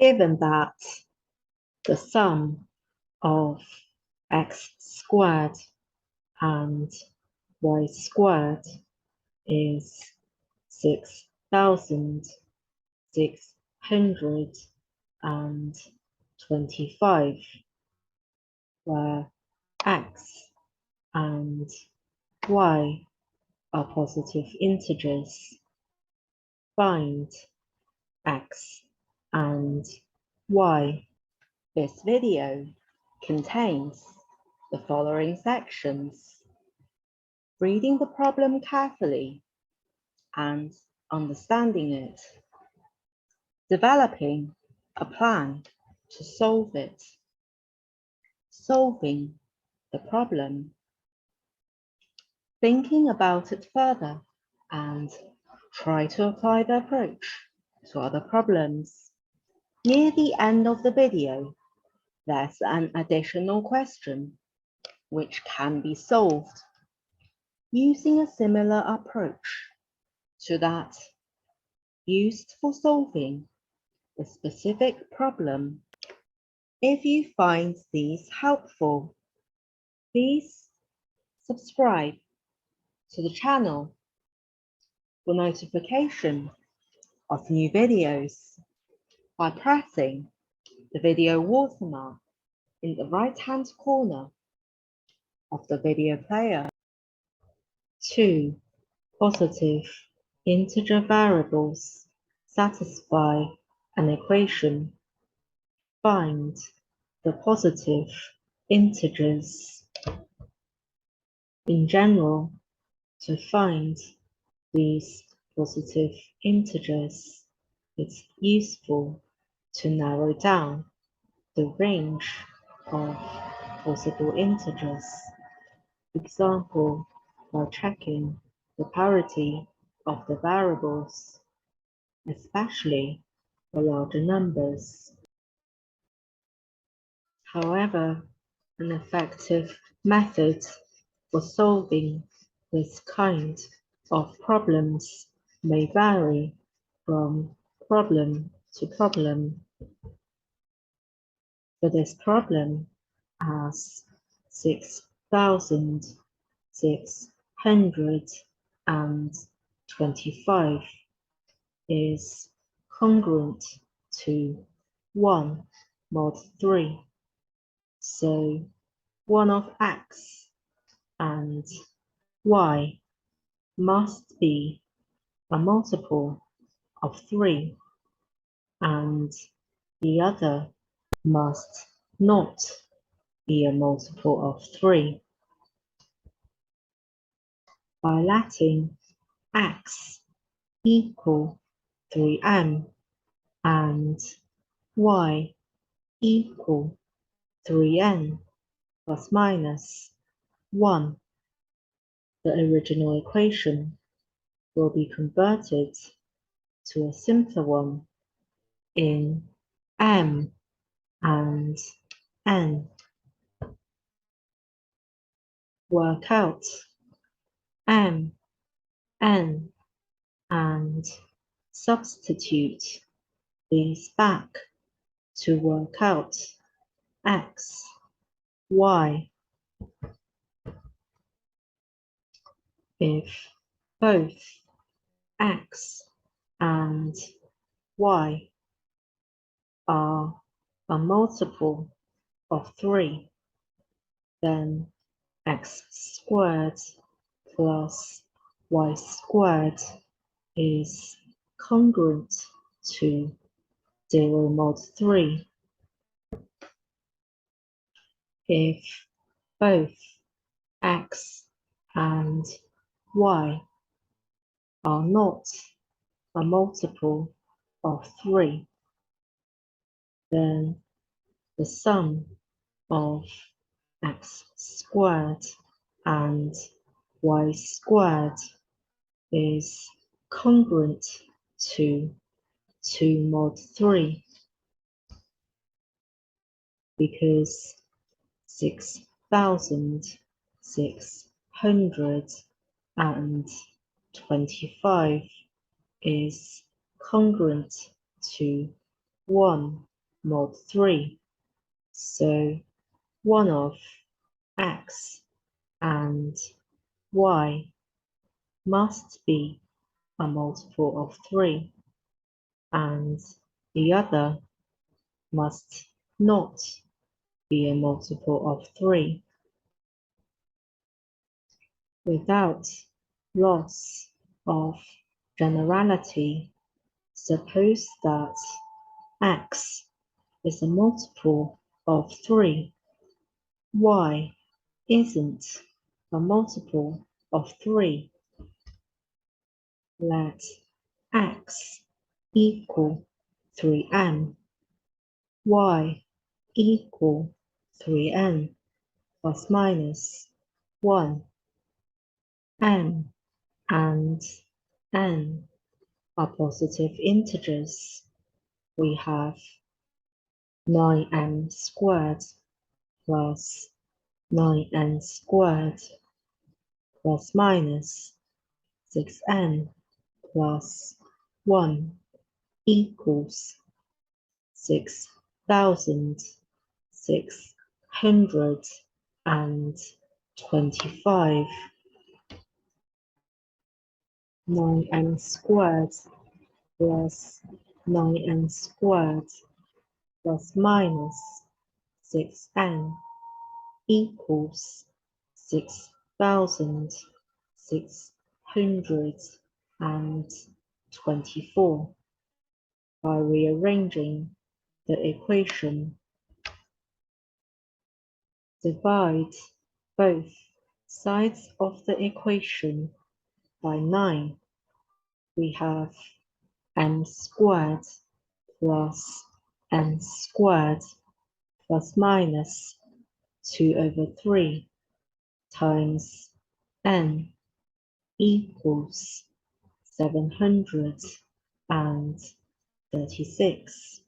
Given that the sum of x squared and y squared is 6,625, where x and y are positive integers. Find x and y. This video contains the following sections: reading the problem carefully and understanding it, developing a plan to solve it, solving the problem, thinking about it further, and try to apply the approach to other problems. Near the end of the video, there's an additional question which can be solved using a similar approach to that used for solving the specific problem. If you find these helpful, please subscribe to the channel for notification of new videos by pressing the video watermark in the right-hand corner of the video player. 2. Positive integer variables satisfy an equation. Find the positive integers. In general, to find these positive integers, it's useful to narrow down the range of possible integers. For example, by checking the parity of the variables, especially for larger numbers. However, an effective method for solving this kind of problems may vary from problem to problem. For this problem, as 6,625 is congruent to 1 mod 3. So 1 of x and y must be a multiple of 3, and the other must not be a multiple of 3. By letting x equal 3m and y equal 3n plus minus 1, the original equation will be converted to a simpler one in m and n. Work out m, n, and substitute these back to work out x, y. If both x and y are a multiple of 3, then x squared plus y squared is congruent to 0 mod 3. If both x and y are not a multiple of 3, then the sum of x squared and y squared is congruent to 2 mod 3, because 6,625 is congruent to 1 mod 3. So one of x and y must be a multiple of 3, and the other must not be a multiple of 3. Without loss of generality, suppose that x is a multiple of 3, y isn't a multiple of 3. Let x equal 3m, y equal 3n plus minus 1. M and n are positive integers. We have 9m squared plus 9n squared plus minus 6n plus 1 equals 6,625. 9n squared plus 9n squared plus minus 6n equals 6,624. By rearranging the equation, divide both sides of the equation by 9. We have m squared plus n squared plus minus 2/3 times n equals 736.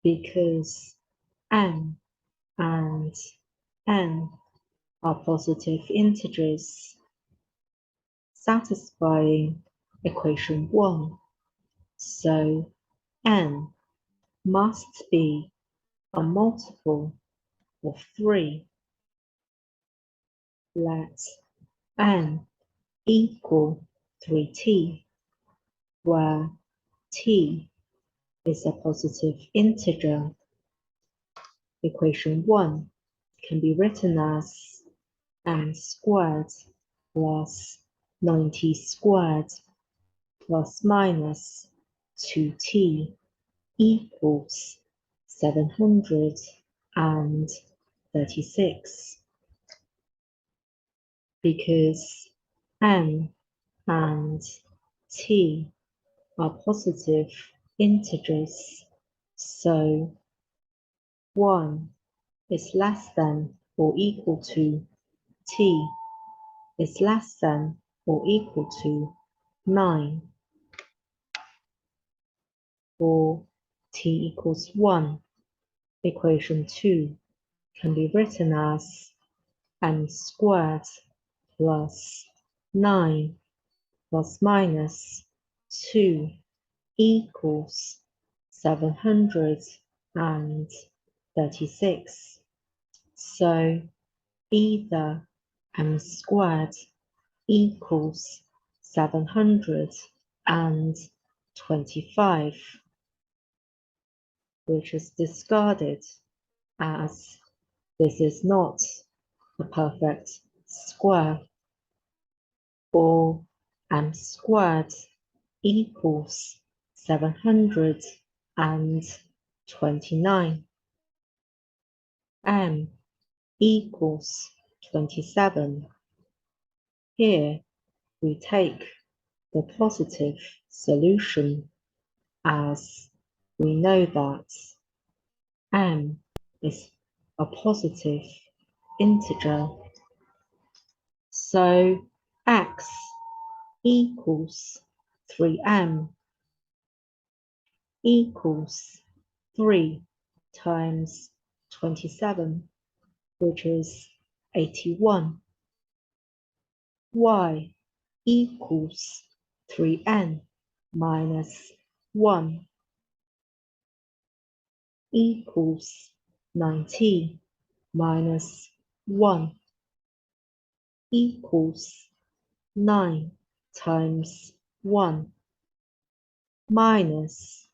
Because m and n are positive integers, satisfying equation 1, so n must be a multiple of 3. Let n equal 3t, where t is a positive integer. Equation 1 can be written as m squared plus 90 squared plus minus 2t equals 736. Because n and t are positive integers, so 1 is less than or equal to t is less than or equal to 9. For t equals 1, equation 2 can be written as m squared plus 9 plus minus 2 equals 736. So either m squared equals 725, which is discarded as this is not a perfect square, or m squared equals 729. M equals 27. Here we take the positive solution, as we know that m is a positive integer. So x equals 3m equals 3 times 27, which is 81. Y equals 3n minus 1 equals 90 minus 1 equals 9 times 1 minus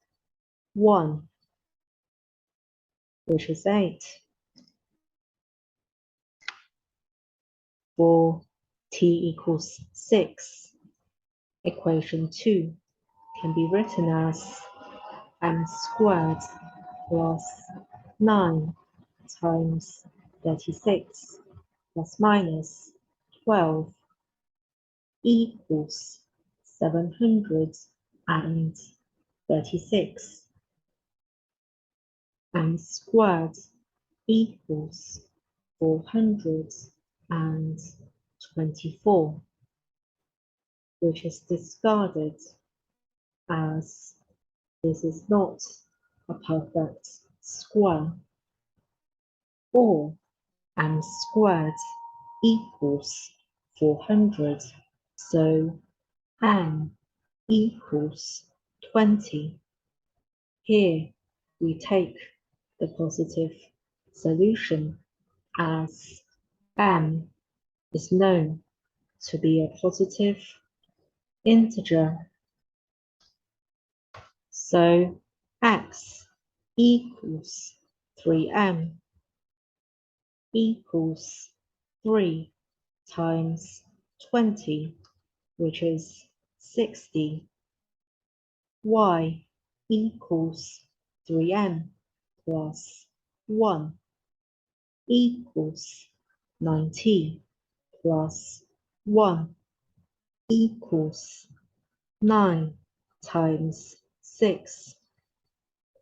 1, which is 8. For t equals 6, equation 2 can be written as m squared plus 9 times 36 plus minus 12 equals 736. M squared equals 424, which is discarded as this is not a perfect square, or m squared equals 400, so m equals 20. Here we take the positive solution as m is known to be a positive integer. So x equals 3m equals 3 times 20, which is 60. Y equals 3m plus 1 equals 90 plus 1 equals 9 times 6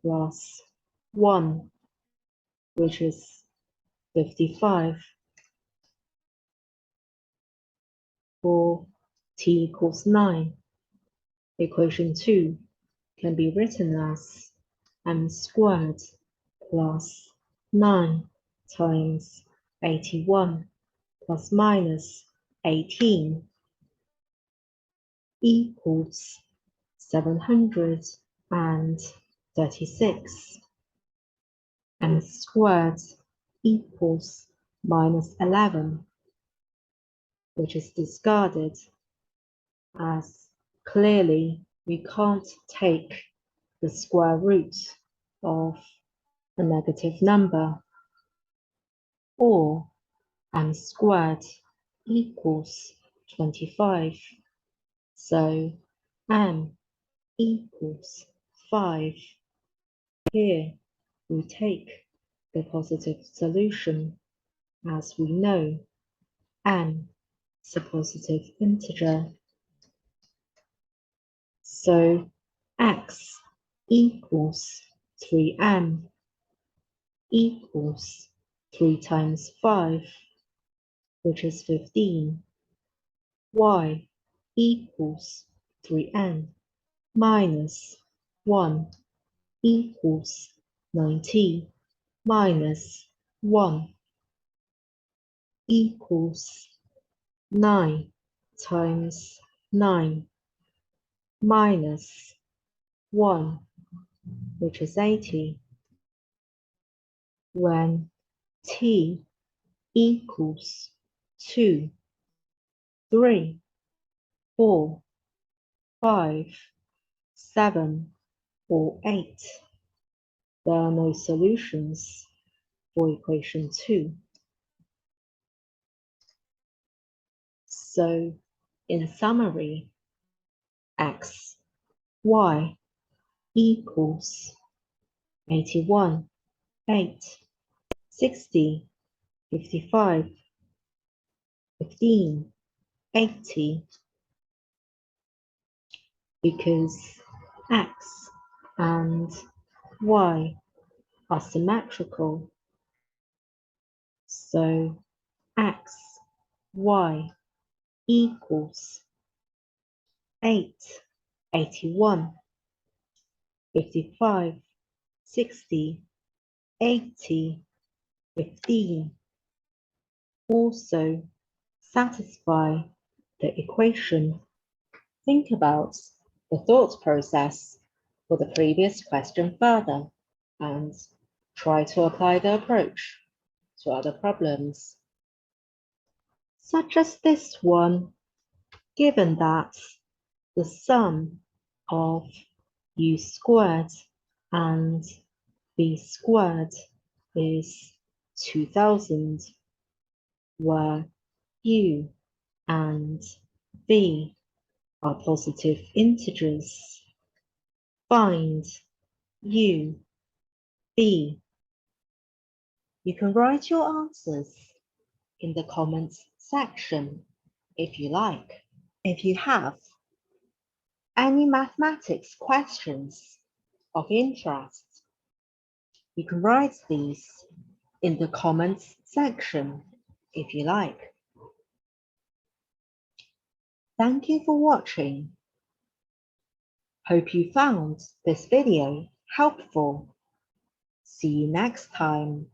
plus 1, which is 55. For t equals 9, equation 2 can be written as m squared plus 9 times 81 plus minus 18 equals 736. M squared equals minus 11, which is discarded as clearly we can't take the square root of a negative number, or m squared equals 25, so m equals 5. Here we take the positive solution as we know m is a positive integer. So x equals 3m equals 3 times 5, which is 15. Y equals 3n minus 1 equals 90 minus 1 equals 9 times 9 minus 1, which is 80. When t equals 2, 3, 4, 5, 7, or 8, there are no solutions for equation 2. So, in summary, x, y equals 81, 8, 60, 55, 15, 80, because x and y are symmetrical. So x, y equals 8, 81, 55, 60, 80, 15 also satisfy the equation. Think about the thought process. for the previous question further and try to apply the approach to other problems, such as this one, given that the sum of u squared and v squared is 2000, where u and v are positive integers. Find u, v. You can write your answers in the comments section if you like. If you have any mathematics questions of interest, you can write these in the comments section if you like. Thank you for watching. Hope you found this video helpful. See you next time.